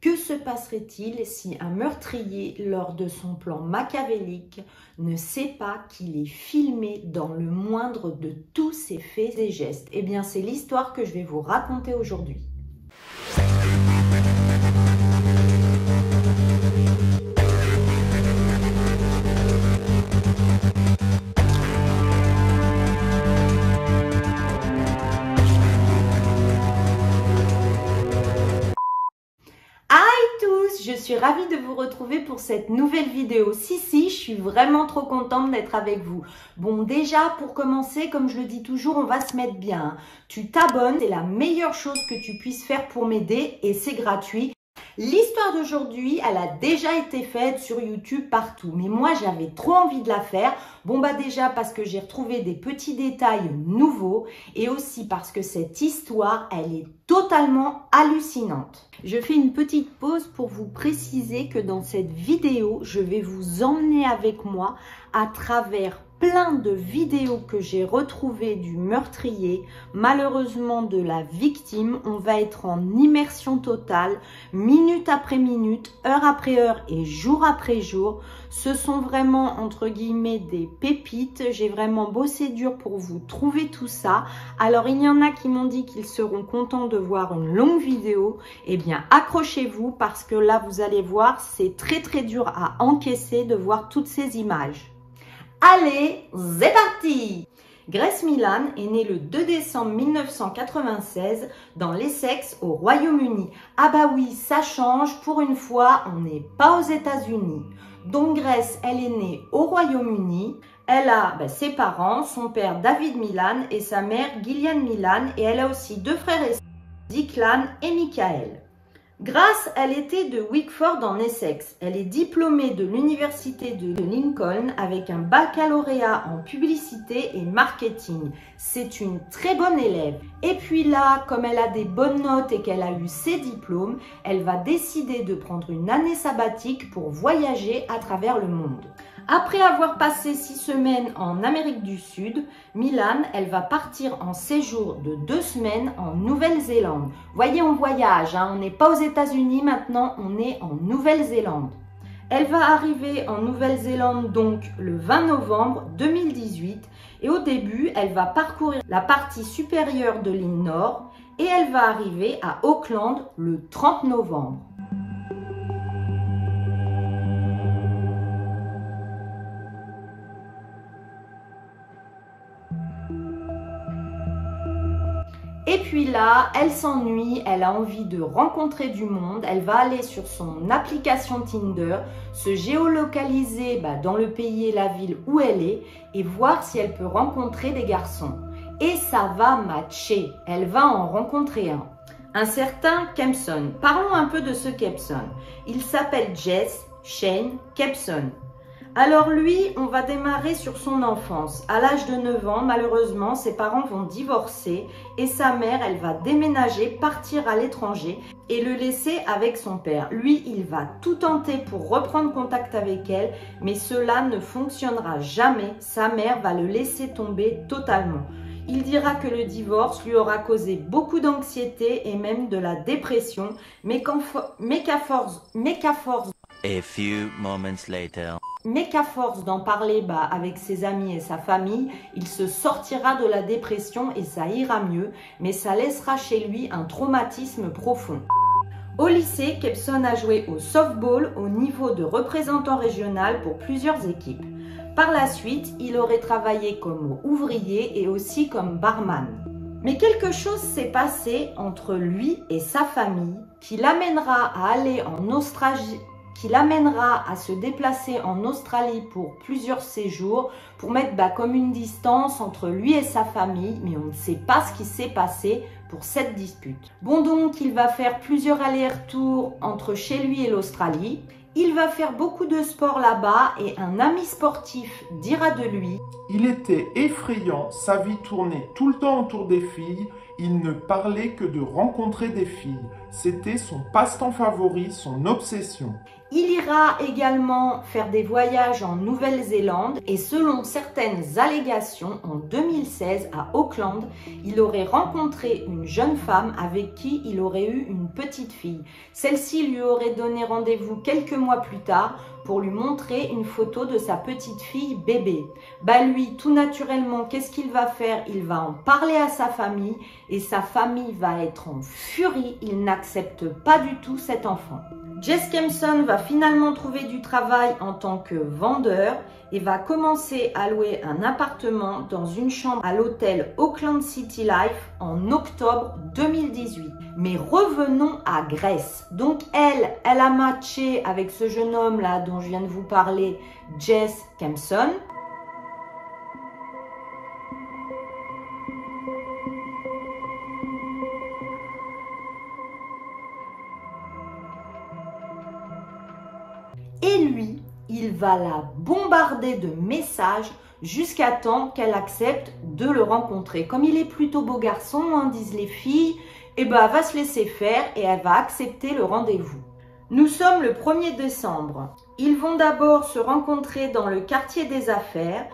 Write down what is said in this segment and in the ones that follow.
Que se passerait-il si un meurtrier, lors de son plan machiavélique, ne sait pas qu'il est filmé dans le moindre de tous ses faits et gestes? Eh bien, c'est l'histoire que je vais vous raconter aujourd'hui. Je suis ravie de vous retrouver pour cette nouvelle vidéo. Si, je suis vraiment trop contente d'être avec vous. Bon, déjà, pour commencer, comme je le dis toujours, on va se mettre bien. Tu t'abonnes, c'est la meilleure chose que tu puisses faire pour m'aider et c'est gratuit. L'histoire d'aujourd'hui, elle a déjà été faite sur YouTube partout, mais moi j'avais trop envie de la faire. Bon bah déjà parce que j'ai retrouvé des petits détails nouveaux et aussi parce que cette histoire, elle est totalement hallucinante. Je fais une petite pause pour vous préciser que dans cette vidéo, je vais vous emmener avec moi à travers plein de vidéos que j'ai retrouvées du meurtrier, malheureusement de la victime. On va être en immersion totale, minute après minute, heure après heure et jour après jour. Ce sont vraiment entre guillemets des pépites. J'ai vraiment bossé dur pour vous trouver tout ça. Alors il y en a qui m'ont dit qu'ils seront contents de voir une longue vidéo. Eh bien accrochez-vous parce que là vous allez voir, c'est très dur à encaisser de voir toutes ces images. Allez, c'est parti! Grace Millan est née le 2 décembre 1996 dans l'Essex au Royaume-Uni. Ah bah oui, ça change, pour une fois, on n'est pas aux États-Unis. Donc Grace, elle est née au Royaume-Uni. Elle a ses parents, son père David Millan et sa mère Gillian Millan. Et elle a aussi deux frères et sœurs, Declan et Michael. Grace, elle était de Wickford en Essex. Elle est diplômée de l'université de Lincoln avec un baccalauréat en publicité et marketing. C'est une très bonne élève. Et puis là, comme elle a des bonnes notes et qu'elle a eu ses diplômes, elle va décider de prendre une année sabbatique pour voyager à travers le monde. Après avoir passé 6 semaines en Amérique du Sud, Millan, elle va partir en séjour de 2 semaines en Nouvelle-Zélande. Voyez, on voyage, hein, on n'est pas aux États-Unis maintenant, on est en Nouvelle-Zélande. Elle va arriver en Nouvelle-Zélande donc le 20 novembre 2018 et au début, elle va parcourir la partie supérieure de l'île Nord et elle va arriver à Auckland le 30 novembre. Et puis là, elle s'ennuie, elle a envie de rencontrer du monde, elle va aller sur son application Tinder, se géolocaliser dans le pays et la ville où elle est et voir si elle peut rencontrer des garçons. Et ça va matcher, elle va en rencontrer un certain Kempson. Parlons un peu de ce Kempson. Il s'appelle Jess Shane Kempson. Alors lui, on va démarrer sur son enfance. À l'âge de 9 ans, malheureusement, ses parents vont divorcer et sa mère, elle va déménager, partir à l'étranger et le laisser avec son père. Lui, il va tout tenter pour reprendre contact avec elle, mais cela ne fonctionnera jamais. Sa mère va le laisser tomber totalement. Il dira que le divorce lui aura causé beaucoup d'anxiété et même de la dépression, mais qu'à force d'en parler avec ses amis et sa famille, il se sortira de la dépression et ça ira mieux, mais ça laissera chez lui un traumatisme profond. Au lycée, Kempson a joué au softball au niveau de représentant régional pour plusieurs équipes. Par la suite, il aurait travaillé comme ouvrier et aussi comme barman. Mais quelque chose s'est passé entre lui et sa famille qui l'amènera à aller en Australie, qui l'amènera à se déplacer en Australie pour plusieurs séjours, pour mettre comme une distance entre lui et sa famille, mais on ne sait pas ce qui s'est passé pour cette dispute. Bon donc, il va faire plusieurs allers-retours entre chez lui et l'Australie. Il va faire beaucoup de sport là-bas et un ami sportif dira de lui: il était effrayant, sa vie tournait tout le temps autour des filles, il ne parlait que de rencontrer des filles. C'était son passe-temps favori, son obsession. Il ira également faire des voyages en Nouvelle-Zélande et selon certaines allégations, en 2016 à Auckland, il aurait rencontré une jeune femme avec qui il aurait eu une petite fille. Celle-ci lui aurait donné rendez-vous quelques mois plus tard pour lui montrer une photo de sa petite fille bébé. Lui, tout naturellement, qu'est-ce qu'il va faire? Il va en parler à sa famille et sa famille va être en furie. Il n'accepte pas du tout cet enfant. Jess Kempson va finalement trouver du travail en tant que vendeur et va commencer à louer un appartement dans une chambre à l'hôtel Auckland City Life en octobre 2018. Mais revenons à Grace. Donc elle a matché avec ce jeune homme là dont je viens de vous parler, Jess Kempson. Et lui, il va la bombarder de messages jusqu'à temps qu'elle accepte de le rencontrer. Comme il est plutôt beau garçon, disent les filles, elle va se laisser faire et elle va accepter le rendez-vous. Nous sommes le 1er décembre. Ils vont d'abord se rencontrer dans le quartier des affaires.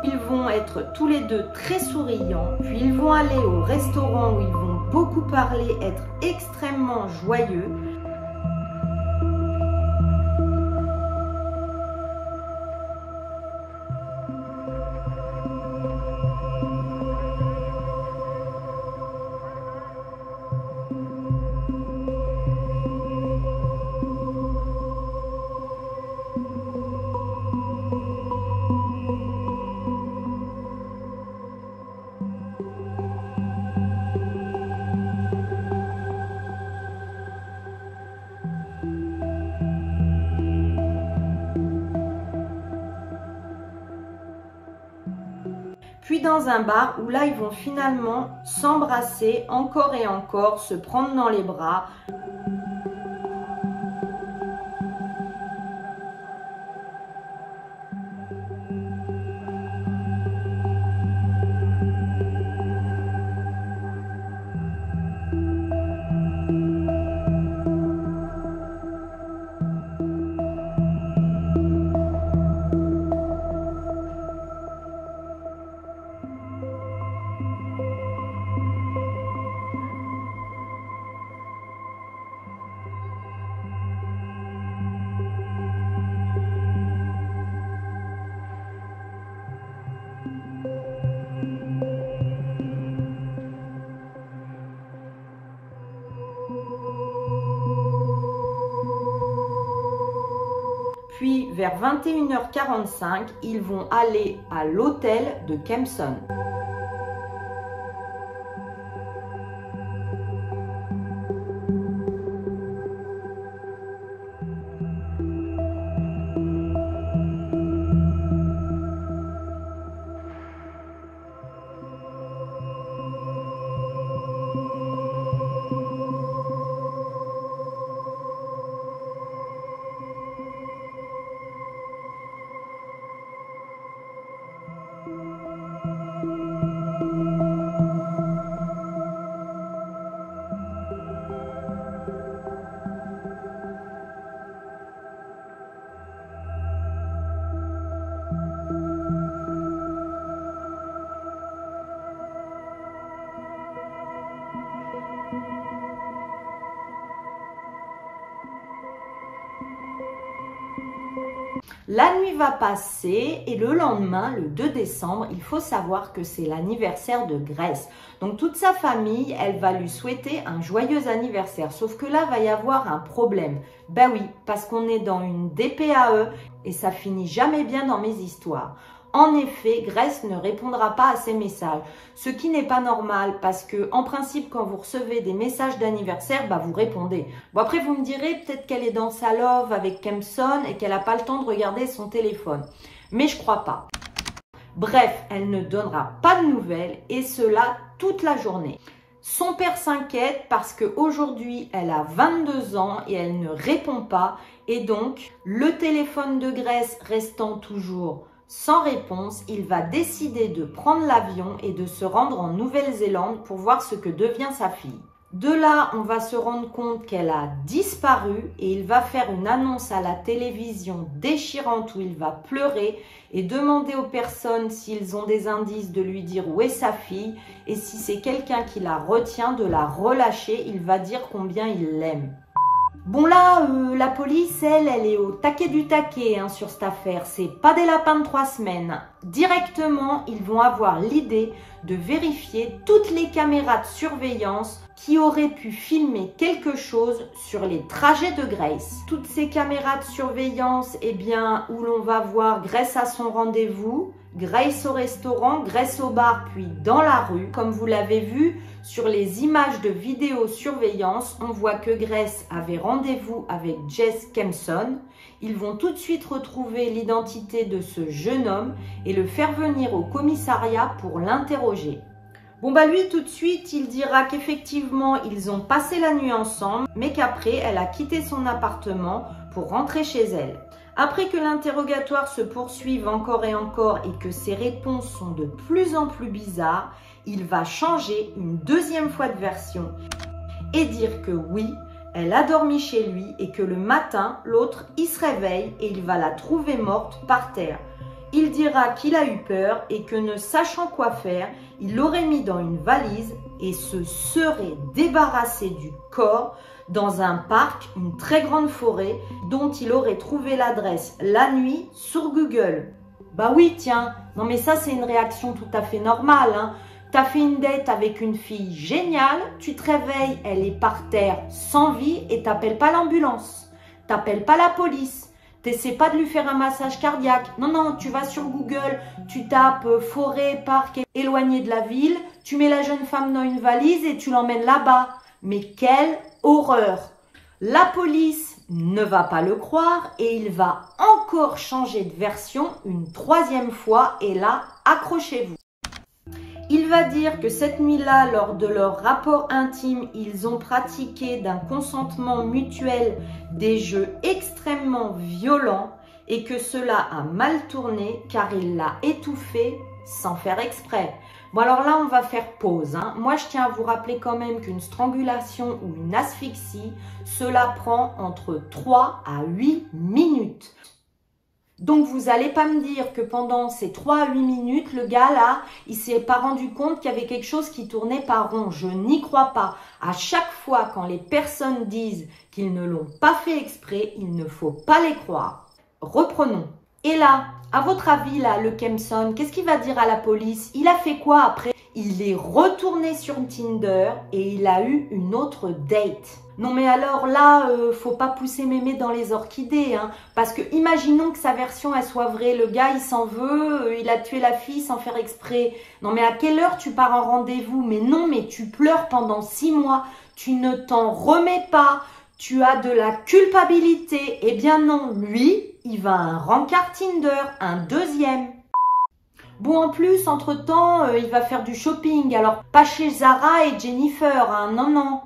Ils vont être tous les deux très souriants, puis ils vont aller au restaurant où ils vont beaucoup parler, être extrêmement joyeux. Puis dans un bar où là ils vont finalement s'embrasser encore et encore, se prendre dans les bras. Puis vers 21h45, ils vont aller à l'hôtel de Kempson. La nuit va passer et le lendemain, le 2 décembre, il faut savoir que c'est l'anniversaire de Grace. Donc toute sa famille, elle va lui souhaiter un joyeux anniversaire. Sauf que là, va y avoir un problème. Ben oui, parce qu'on est dans une DPAE et ça finit jamais bien dans mes histoires. En effet, Grace ne répondra pas à ces messages, ce qui n'est pas normal parce que, en principe, quand vous recevez des messages d'anniversaire, bah vous répondez. Bon, après, vous me direz peut-être qu'elle est dans sa love avec Kempson et qu'elle n'a pas le temps de regarder son téléphone. Mais je crois pas. Bref, elle ne donnera pas de nouvelles et cela toute la journée. Son père s'inquiète parce qu'aujourd'hui, elle a 22 ans et elle ne répond pas. Et donc, le téléphone de Grace restant toujours sans réponse, il va décider de prendre l'avion et de se rendre en Nouvelle-Zélande pour voir ce que devient sa fille. De là, on va se rendre compte qu'elle a disparu et il va faire une annonce à la télévision déchirante où il va pleurer et demander aux personnes s'ils ont des indices de lui dire où est sa fille et si c'est quelqu'un qui la retient de la relâcher, il va dire combien il l'aime. Bon là, la police, elle est au taquet du taquet sur cette affaire. C'est pas des lapins de 3 semaines. Directement, ils vont avoir l'idée de vérifier toutes les caméras de surveillance qui auraient pu filmer quelque chose sur les trajets de Grace. Toutes ces caméras de surveillance, eh bien, où l'on va voir Grace à son rendez-vous, Grace au restaurant, Grace au bar, puis dans la rue. Comme vous l'avez vu, sur les images de vidéosurveillance, on voit que Grace avait rendez-vous avec Jess Kempson. Ils vont tout de suite retrouver l'identité de ce jeune homme et le faire venir au commissariat pour l'interroger. Bon bah lui tout de suite il dira qu'effectivement ils ont passé la nuit ensemble mais qu'après elle a quitté son appartement pour rentrer chez elle. Après que l'interrogatoire se poursuive encore et encore et que ses réponses sont de plus en plus bizarres, il va changer une deuxième fois de version et dire que oui, elle a dormi chez lui et que le matin, l'autre, il se réveille et il va la trouver morte par terre. Il dira qu'il a eu peur et que ne sachant quoi faire, il l'aurait mis dans une valise et se serait débarrassé du corps dans un parc, une très grande forêt dont il aurait trouvé l'adresse la nuit sur Google. Bah oui, tiens, non mais ça c'est une réaction tout à fait normale. T'as fait une date avec une fille géniale, tu te réveilles, elle est par terre sans vie et t'appelles pas l'ambulance, t'appelles pas la police. T'essaies pas de lui faire un massage cardiaque. Non, non, tu vas sur Google, tu tapes forêt, parc éloigné de la ville, tu mets la jeune femme dans une valise et tu l'emmènes là-bas. Mais quelle horreur! La police ne va pas le croire et il va encore changer de version une troisième fois et là, accrochez-vous. Il va dire que cette nuit-là, lors de leur rapport intime, ils ont pratiqué d'un consentement mutuel des jeux extrêmement violents et que cela a mal tourné car il l'a étouffée sans faire exprès. Bon alors là, on va faire pause. Moi, je tiens à vous rappeler quand même qu'une strangulation ou une asphyxie, cela prend entre 3 à 8 minutes. Donc, vous n'allez pas me dire que pendant ces 3 à 8 minutes, le gars là, il s'est pas rendu compte qu'il y avait quelque chose qui tournait pas rond. Je n'y crois pas. À chaque fois, quand les personnes disent qu'ils ne l'ont pas fait exprès, il ne faut pas les croire. Reprenons. Et là, à votre avis, là, le Kempson, qu'est-ce qu'il va dire à la police? Il a fait quoi après? Il est retourné sur Tinder et il a eu une autre date. Non mais alors là, faut pas pousser mémé dans les orchidées, parce que imaginons que sa version elle soit vraie, le gars il s'en veut, il a tué la fille sans faire exprès. Non mais à quelle heure tu pars en rendez-vous? Mais non, mais tu pleures pendant 6 mois, tu ne t'en remets pas, tu as de la culpabilité. Eh bien non, lui, il va à un rencard Tinder, un deuxième. Bon, en plus, entre-temps, il va faire du shopping. Alors, pas chez Zara et Jennifer, non, non.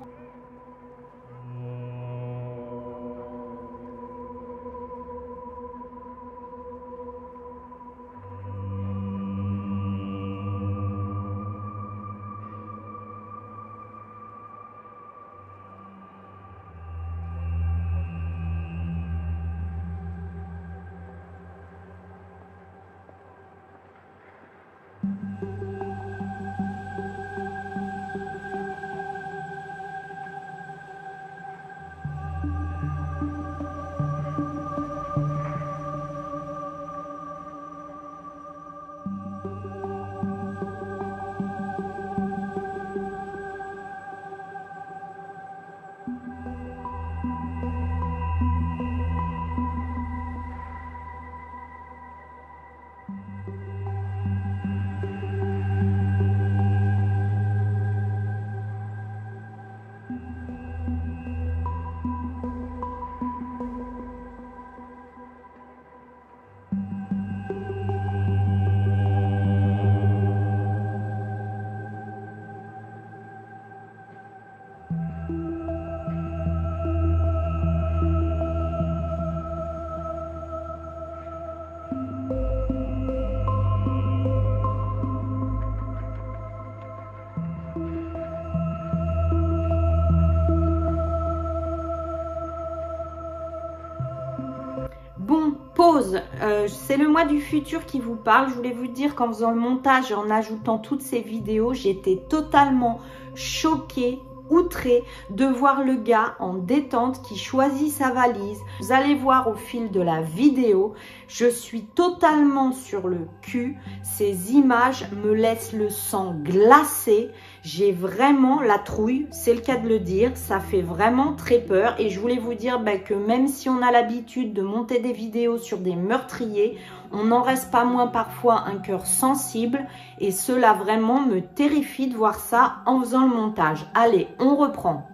Rose, c'est le moi du futur qui vous parle. Je voulais vous dire qu'en faisant le montage et en ajoutant toutes ces vidéos, j'étais totalement choquée, outrée de voir le gars en détente qui choisit sa valise. Vous allez voir au fil de la vidéo, je suis totalement sur le cul. Ces images me laissent le sang glacé. J'ai vraiment la trouille, c'est le cas de le dire, ça fait vraiment très peur. Et je voulais vous dire que même si on a l'habitude de monter des vidéos sur des meurtriers, on n'en reste pas moins parfois un cœur sensible. Et cela vraiment me terrifie de voir ça en faisant le montage. Allez, on reprend.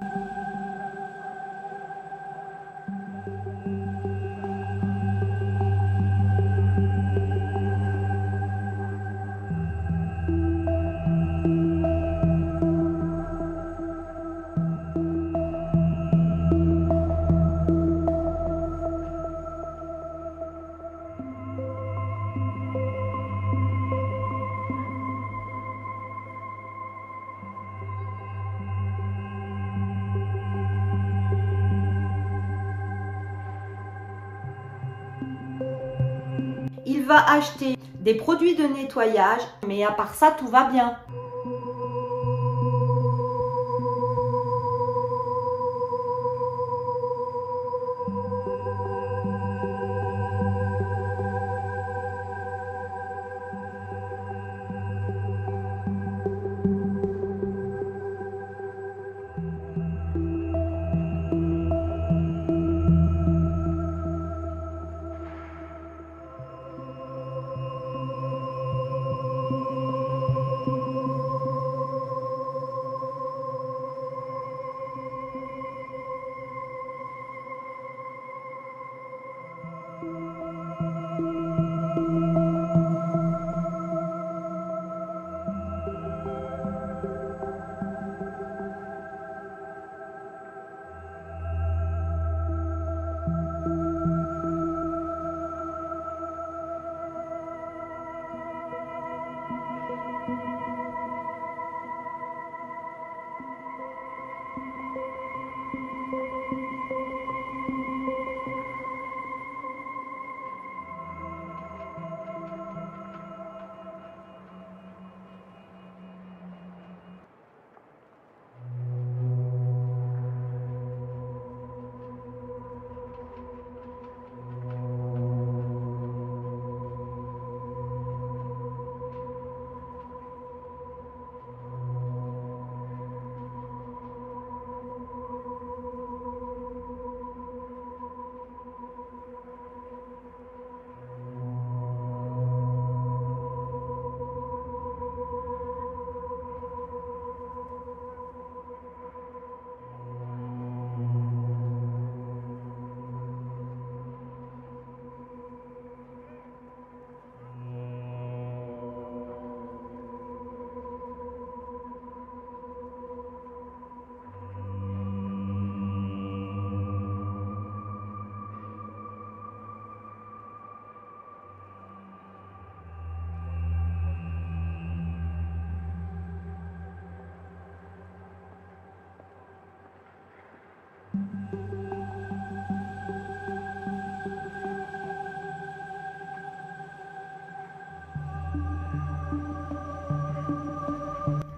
Il va acheter des produits de nettoyage, mais à part ça, tout va bien.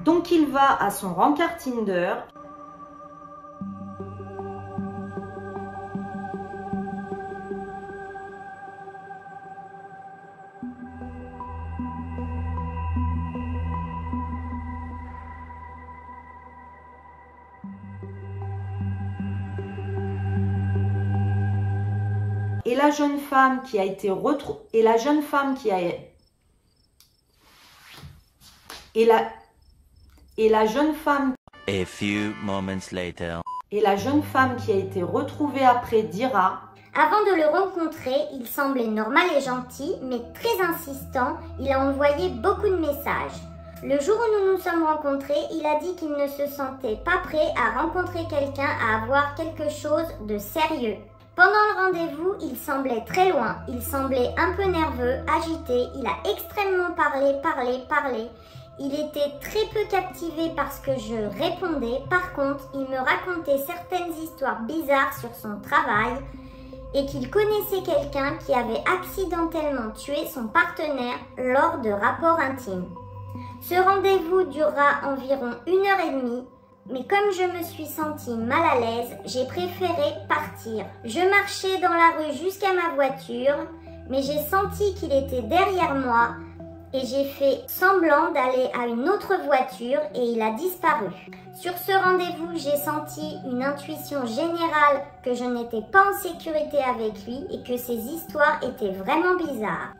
Donc il va à son rencard Tinder. Et la jeune femme qui a été retrouvée, et la jeune femme qui a A few moments later. Et la jeune femme qui a été retrouvée après dira: avant de le rencontrer, il semblait normal et gentil, mais très insistant, il a envoyé beaucoup de messages. Le jour où nous nous sommes rencontrés, il a dit qu'il ne se sentait pas prêt à rencontrer quelqu'un, à avoir quelque chose de sérieux. Pendant le rendez-vous, il semblait très loin, il semblait un peu nerveux, agité, il a extrêmement parlé. Il était très peu captivé par ce que je répondais. Par contre, il me racontait certaines histoires bizarres sur son travail. et qu'il connaissait quelqu'un qui avait accidentellement tué son partenaire lors de rapports intimes. Ce rendez-vous durera environ 1h30, mais comme je me suis sentie mal à l'aise, j'ai préféré partir. Je marchais dans la rue jusqu'à ma voiture, mais j'ai senti qu'il était derrière moi et j'ai fait semblant d'aller à une autre voiture et il a disparu. Sur ce rendez-vous, j'ai senti une intuition générale que je n'étais pas en sécurité avec lui et que ses histoires étaient vraiment bizarres.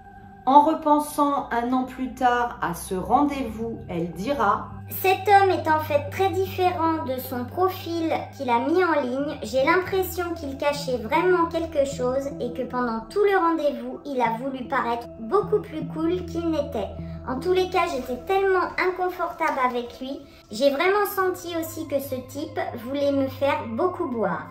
En repensant 1 an plus tard à ce rendez-vous, elle dira « Cet homme est en fait très différent de son profil qu'il a mis en ligne. J'ai l'impression qu'il cachait vraiment quelque chose et que pendant tout le rendez-vous, il a voulu paraître beaucoup plus cool qu'il n'était. En tous les cas, j'étais tellement inconfortable avec lui. J'ai vraiment senti aussi que ce type voulait me faire beaucoup boire. »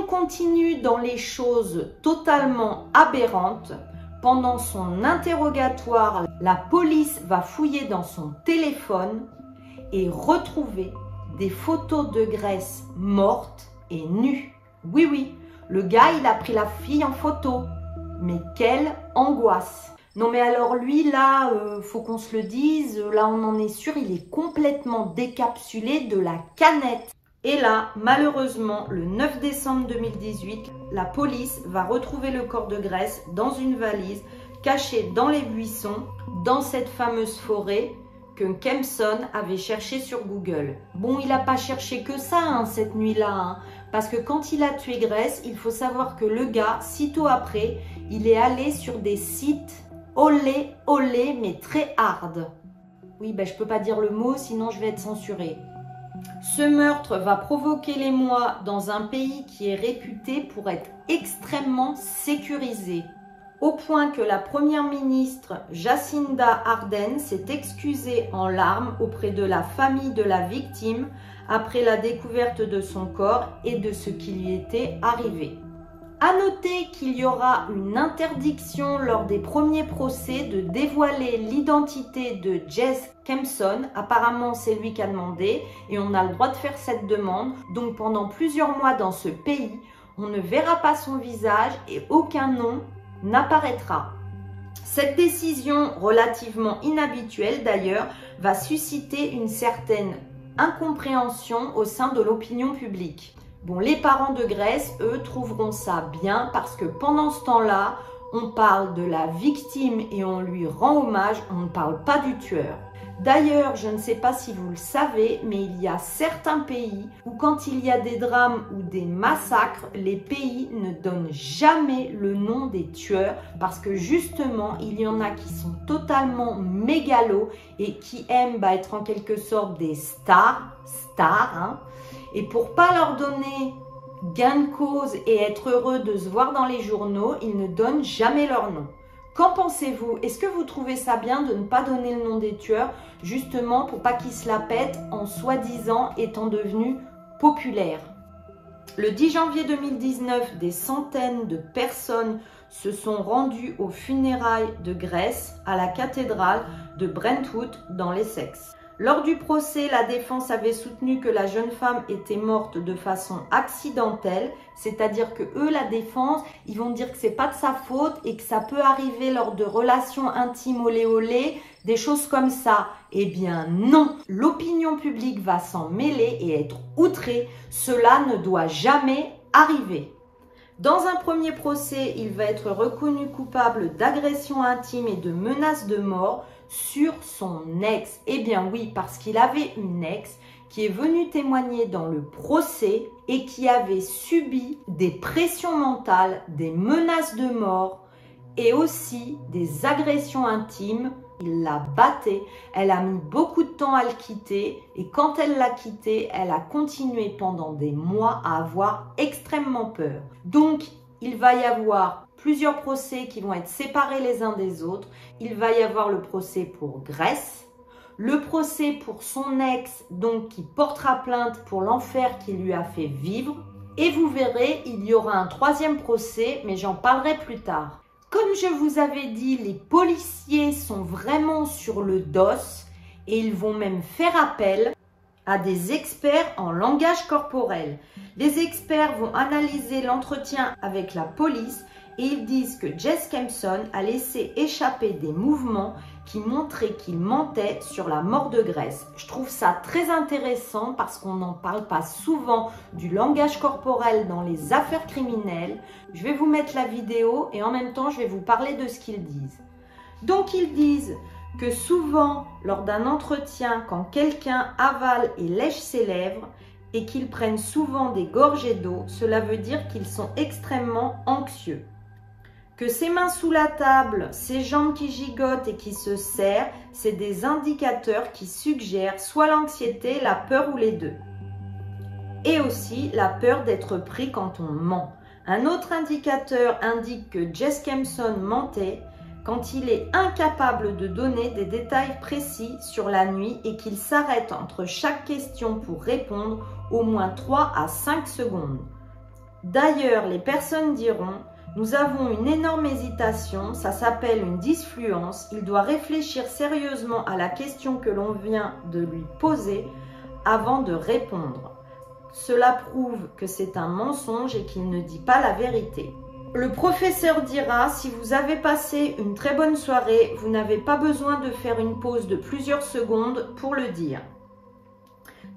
continue dans les choses totalement aberrantes. Pendant son interrogatoire, la police va fouiller dans son téléphone et retrouver des photos de Grace morte et nue. Oui, oui, le gars, il a pris la fille en photo. Mais quelle angoisse! Non mais alors lui là, faut qu'on se le dise, là on en est sûr, il est complètement décapsulé de la canette. Et là, malheureusement, le 9 décembre 2018, la police va retrouver le corps de Grace dans une valise, cachée dans les buissons, dans cette fameuse forêt que Kempson avait cherché sur Google. Bon, il n'a pas cherché que ça cette nuit-là, parce que quand il a tué Grace, il faut savoir que le gars, sitôt après, il est allé sur des sites olé, mais très hard. Oui, ben je peux pas dire le mot, sinon je vais être censurée. Ce meurtre va provoquer l'émoi dans un pays qui est réputé pour être extrêmement sécurisé, au point que la première ministre Jacinda Ardern s'est excusée en larmes auprès de la famille de la victime après la découverte de son corps et de ce qui lui était arrivé. À noter qu'il y aura une interdiction lors des premiers procès de dévoiler l'identité de Jess Kempson. Apparemment, c'est lui qui a demandé et on a le droit de faire cette demande. Donc pendant plusieurs mois dans ce pays, on ne verra pas son visage et aucun nom n'apparaîtra. Cette décision, relativement inhabituelle d'ailleurs, va susciter une certaine incompréhension au sein de l'opinion publique. Bon, les parents de Grace, eux, trouveront ça bien parce que pendant ce temps-là, on parle de la victime et on lui rend hommage, on ne parle pas du tueur. D'ailleurs, je ne sais pas si vous le savez, mais il y a certains pays où quand il y a des drames ou des massacres, les pays ne donnent jamais le nom des tueurs parce que justement, il y en a qui sont totalement mégalos et qui aiment être en quelque sorte des stars, et pour pas leur donner gain de cause et être heureux de se voir dans les journaux, ils ne donnent jamais leur nom. Qu'en pensez-vous? Est-ce que vous trouvez ça bien de ne pas donner le nom des tueurs, justement pour pas qu'ils se la pètent en soi-disant étant devenus populaires? Le 10 janvier 2019, des centaines de personnes se sont rendues aux funérailles de Grace à la cathédrale de Brentwood dans l'Essex. Lors du procès, la défense avait soutenu que la jeune femme était morte de façon accidentelle, c'est-à-dire que eux, la défense, ils vont dire que c'est pas de sa faute et que ça peut arriver lors de relations intimes olé, des choses comme ça. Eh bien non, l'opinion publique va s'en mêler et être outrée. Cela ne doit jamais arriver. Dans un premier procès, il va être reconnu coupable d'agression intime et de menace de mort sur son ex. Eh bien oui, parce qu'il avait une ex qui est venue témoigner dans le procès et qui avait subi des pressions mentales, des menaces de mort et aussi des agressions intimes. Il la battait, elle a mis beaucoup de temps à le quitter et quand elle l'a quitté, elle a continué pendant des mois à avoir extrêmement peur. Donc, il va y avoir plusieurs procès qui vont être séparés les uns des autres. Il va y avoir le procès pour Grace, le procès pour son ex, donc qui portera plainte pour l'enfer qu'il lui a fait vivre. Et vous verrez, il y aura un troisième procès, mais j'en parlerai plus tard. Comme je vous avais dit, les policiers sont vraiment sur le dos et ils vont même faire appel à des experts en langage corporel. Les experts vont analyser l'entretien avec la police et ils disent que Jess Kempson a laissé échapper des mouvements qui montraient qu'il mentait sur la mort de Grace. Je trouve ça très intéressant parce qu'on n'en parle pas souvent du langage corporel dans les affaires criminelles. Je vais vous mettre la vidéo et en même temps je vais vous parler de ce qu'ils disent. Donc ils disent que souvent lors d'un entretien, quand quelqu'un avale et lèche ses lèvres et qu'ils prennent souvent des gorgées d'eau, cela veut dire qu'ils sont extrêmement anxieux. Que ses mains sous la table, ses jambes qui gigotent et qui se serrent, c'est des indicateurs qui suggèrent soit l'anxiété, la peur ou les deux. Et aussi la peur d'être pris quand on ment. Un autre indicateur indique que Jess Kempson mentait quand il est incapable de donner des détails précis sur la nuit et qu'il s'arrête entre chaque question pour répondre au moins 3 à 5 secondes. D'ailleurs, les personnes diront: nous avons une énorme hésitation, ça s'appelle une disfluence. Il doit réfléchir sérieusement à la question que l'on vient de lui poser avant de répondre. Cela prouve que c'est un mensonge et qu'il ne dit pas la vérité. Le professeur dira: si vous avez passé une très bonne soirée, vous n'avez pas besoin de faire une pause de plusieurs secondes pour le dire.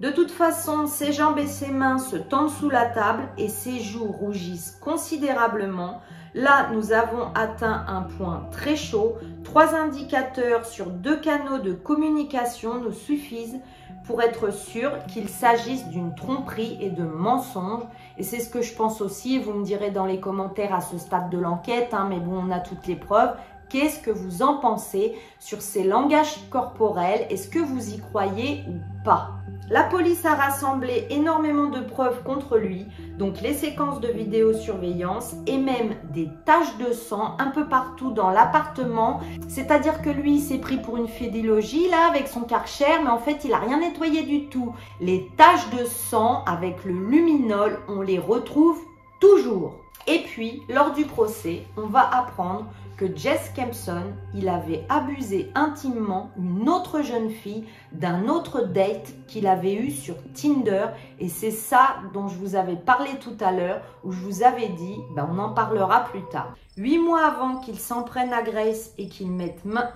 De toute façon, ses jambes et ses mains se tendent sous la table et ses joues rougissent considérablement. Là, nous avons atteint un point très chaud. 3 indicateurs sur 2 canaux de communication nous suffisent pour être sûr qu'il s'agisse d'une tromperie et de mensonge. Et c'est ce que je pense aussi, et vous me direz dans les commentaires à ce stade de l'enquête, mais bon, on a toutes les preuves. Qu'est-ce que vous en pensez sur ces langages corporels? Est-ce que vous y croyez ou pas? La police a rassemblé énormément de preuves contre lui, donc les séquences de vidéosurveillance et même des taches de sang un peu partout dans l'appartement. C'est-à-dire que lui, il s'est pris pour une fédilogie là avec son Karcher, mais en fait, il n'a rien nettoyé du tout. Les taches de sang avec le luminol, on les retrouve toujours. Et puis, lors du procès, on va apprendre que Jess Kempson, il avait abusé intimement une autre jeune fille d'un autre date qu'il avait eu sur Tinder. Et c'est ça dont je vous avais parlé tout à l'heure, où je vous avais dit, on en parlera plus tard. 8 mois avant qu'il s'en prenne à Grace et qu'il mette main...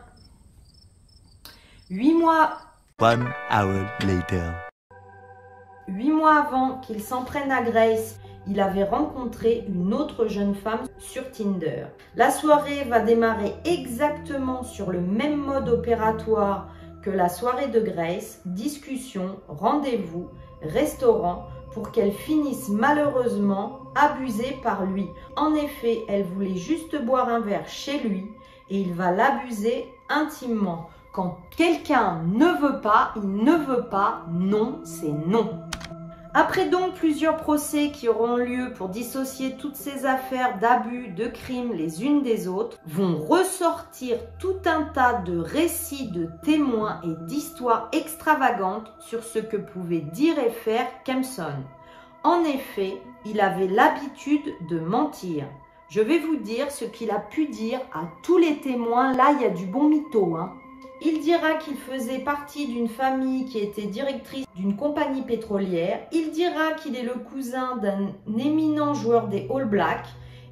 8 mois... 1 hour later. 8 mois avant qu'il s'en prenne à Grace, il avait rencontré une autre jeune femme sur Tinder. La soirée va démarrer exactement sur le même mode opératoire que la soirée de Grace. Discussion, rendez-vous, restaurant, pour qu'elle finisse malheureusement abusée par lui. En effet, elle voulait juste boire un verre chez lui et il va l'abuser intimement. Quand quelqu'un ne veut pas, il ne veut pas, non, c'est non. Après donc plusieurs procès qui auront lieu pour dissocier toutes ces affaires d'abus, de crimes les unes des autres, vont ressortir tout un tas de récits de témoins et d'histoires extravagantes sur ce que pouvait dire et faire Kempson. En effet, il avait l'habitude de mentir. Je vais vous dire ce qu'il a pu dire à tous les témoins. Là, il y a du bon mytho, Il dira qu'il faisait partie d'une famille qui était directrice d'une compagnie pétrolière. Il dira qu'il est le cousin d'un éminent joueur des All Blacks.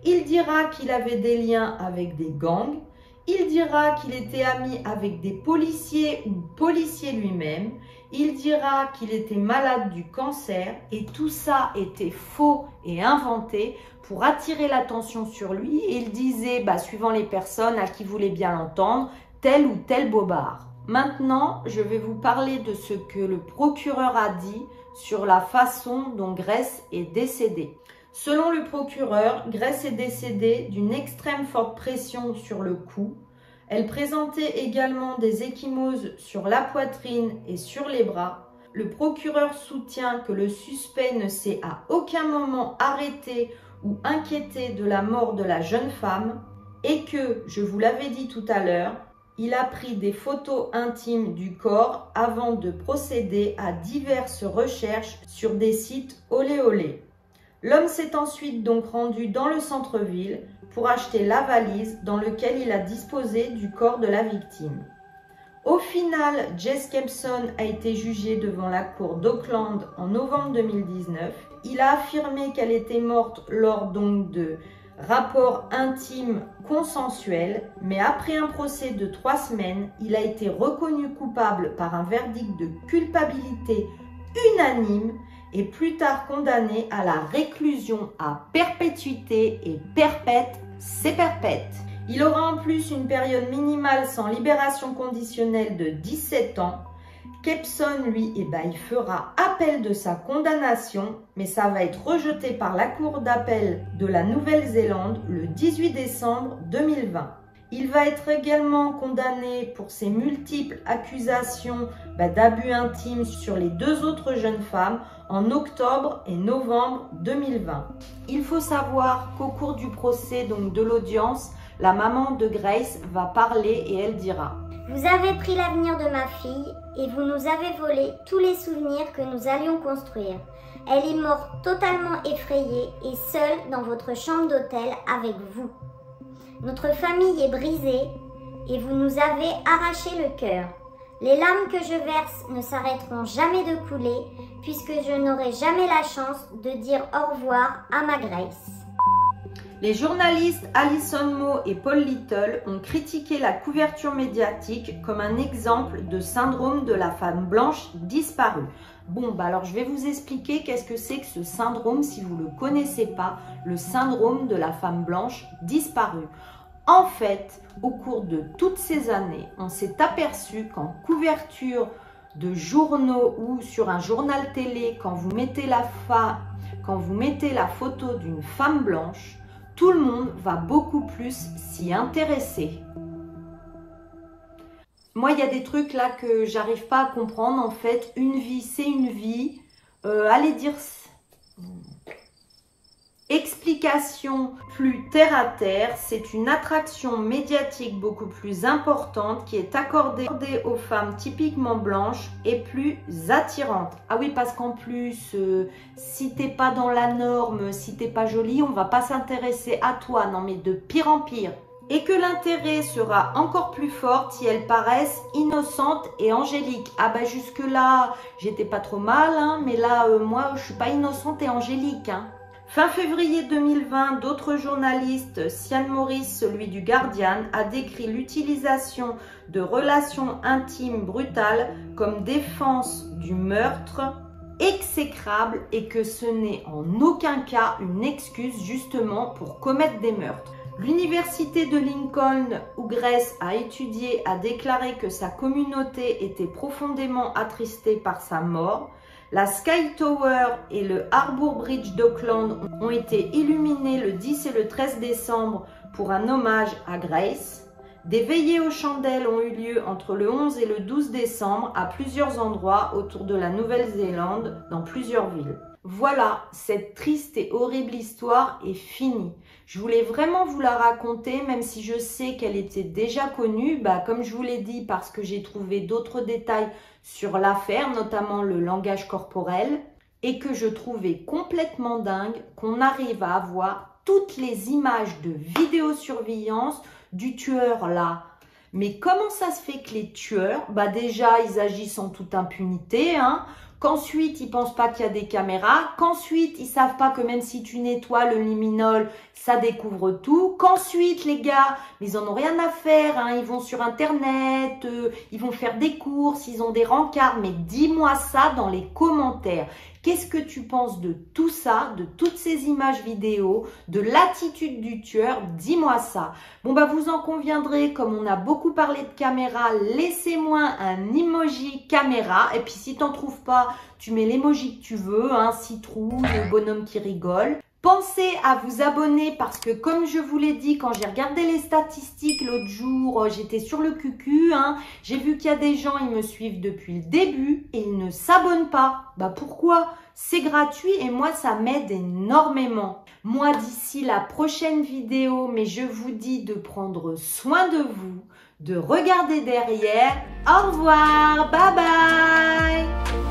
Il dira qu'il avait des liens avec des gangs. Il dira qu'il était ami avec des policiers ou policier lui-même. Il dira qu'il était malade du cancer. Et tout ça était faux et inventé pour attirer l'attention sur lui. Et il disait, suivant les personnes à qui voulait bien l'entendre, tel ou tel bobard. Maintenant, je vais vous parler de ce que le procureur a dit sur la façon dont Grace est décédée. Selon le procureur, Grace est décédée d'une extrême forte pression sur le cou. Elle présentait également des ecchymoses sur la poitrine et sur les bras. Le procureur soutient que le suspect ne s'est à aucun moment arrêté ou inquiété de la mort de la jeune femme et que, je vous l'avais dit tout à l'heure, il a pris des photos intimes du corps avant de procéder à diverses recherches sur des sites olé olé. L'homme s'est ensuite donc rendu dans le centre-ville pour acheter la valise dans laquelle il a disposé du corps de la victime. Au final, Jess Kempson a été jugée devant la cour d'Auckland en novembre 2019. Il a affirmé qu'elle était morte lors donc de rapport intime consensuel, mais après un procès de 3 semaines, il a été reconnu coupable par un verdict de culpabilité unanime et plus tard condamné à la réclusion à perpétuité et perpète, c'est perpète. Il aura en plus une période minimale sans libération conditionnelle de 17 ans. Kempson, lui, il fera appel de sa condamnation, mais ça va être rejeté par la Cour d'appel de la Nouvelle-Zélande le 18 décembre 2020. Il va être également condamné pour ses multiples accusations d'abus intimes sur les 2 autres jeunes femmes en octobre et novembre 2020. Il faut savoir qu'au cours du procès, donc de l'audience, la maman de Grace va parler et elle dira: Vous avez pris l'avenir de ma fille et vous nous avez volé tous les souvenirs que nous allions construire. Elle est morte totalement effrayée et seule dans votre chambre d'hôtel avec vous. Notre famille est brisée et vous nous avez arraché le cœur. Les larmes que je verse ne s'arrêteront jamais de couler puisque je n'aurai jamais la chance de dire au revoir à ma Grace. Les journalistes Alison Moe et Paul Little ont critiqué la couverture médiatique comme un exemple de syndrome de la femme blanche disparue. Bon, alors je vais vous expliquer qu'est-ce que c'est que ce syndrome si vous ne le connaissez pas, le syndrome de la femme blanche disparue. En fait, au cours de toutes ces années, on s'est aperçu qu'en couverture de journaux ou sur un journal télé, quand vous mettez la photo d'une femme blanche, tout le monde va beaucoup plus s'y intéresser. Moi, il y a des trucs là que j'arrive pas à comprendre. En fait, une vie, c'est une vie. Allez dire... Explication plus terre à terre, c'est une attraction médiatique beaucoup plus importante qui est accordée aux femmes typiquement blanches et plus attirante. Ah oui, parce qu'en plus, si t'es pas dans la norme, si t'es pas jolie, on va pas s'intéresser à toi. Non mais de pire en pire. Et que l'intérêt sera encore plus fort si elles paraissent innocentes et angéliques. Ah bah jusque là, j'étais pas trop mal, hein, mais là, moi, je suis pas innocente et angélique, hein. Fin février 2020, d'autres journalistes, Sian Morris, celui du Guardian, a décrit l'utilisation de relations intimes brutales comme défense du meurtre exécrable et que ce n'est en aucun cas une excuse justement pour commettre des meurtres. L'université de Lincoln, où Grace a étudié, a déclaré que sa communauté était profondément attristée par sa mort. La Sky Tower et le Harbour Bridge d'Auckland ont été illuminés le 10 et le 13 décembre pour un hommage à Grace. Des veillées aux chandelles ont eu lieu entre le 11 et le 12 décembre à plusieurs endroits autour de la Nouvelle-Zélande, dans plusieurs villes. Voilà, cette triste et horrible histoire est finie. Je voulais vraiment vous la raconter, même si je sais qu'elle était déjà connue, comme je vous l'ai dit, parce que j'ai trouvé d'autres détails sur l'affaire, notamment le langage corporel, et que je trouvais complètement dingue qu'on arrive à avoir toutes les images de vidéosurveillance du tueur là. Mais comment ça se fait que les tueurs, déjà ils agissent en toute impunité, hein, qu'ensuite ils pensent pas qu'il y a des caméras, qu'ensuite ils savent pas que même si tu nettoies le liminol, ça découvre tout, qu'ensuite les gars, ils en ont rien à faire, hein, ils vont sur internet, ils vont faire des courses, ils ont des rencarts, mais dis-moi ça dans les commentaires. Qu'est-ce que tu penses de tout ça, de toutes ces images vidéo, de l'attitude du tueur? Dis-moi ça. Bon, vous en conviendrez, comme on a beaucoup parlé de caméra, laissez-moi un emoji caméra. Et puis, si t'en trouves pas, tu mets l'emoji que tu veux, hein, citrouille, le bonhomme qui rigole. Pensez à vous abonner parce que comme je vous l'ai dit, quand j'ai regardé les statistiques l'autre jour, j'étais sur le cucu, hein, j'ai vu qu'il y a des gens, ils me suivent depuis le début et ils ne s'abonnent pas. Pourquoi? C'est gratuit et moi, ça m'aide énormément. Moi, d'ici la prochaine vidéo, mais je vous dis de prendre soin de vous, de regarder derrière. Au revoir, bye bye.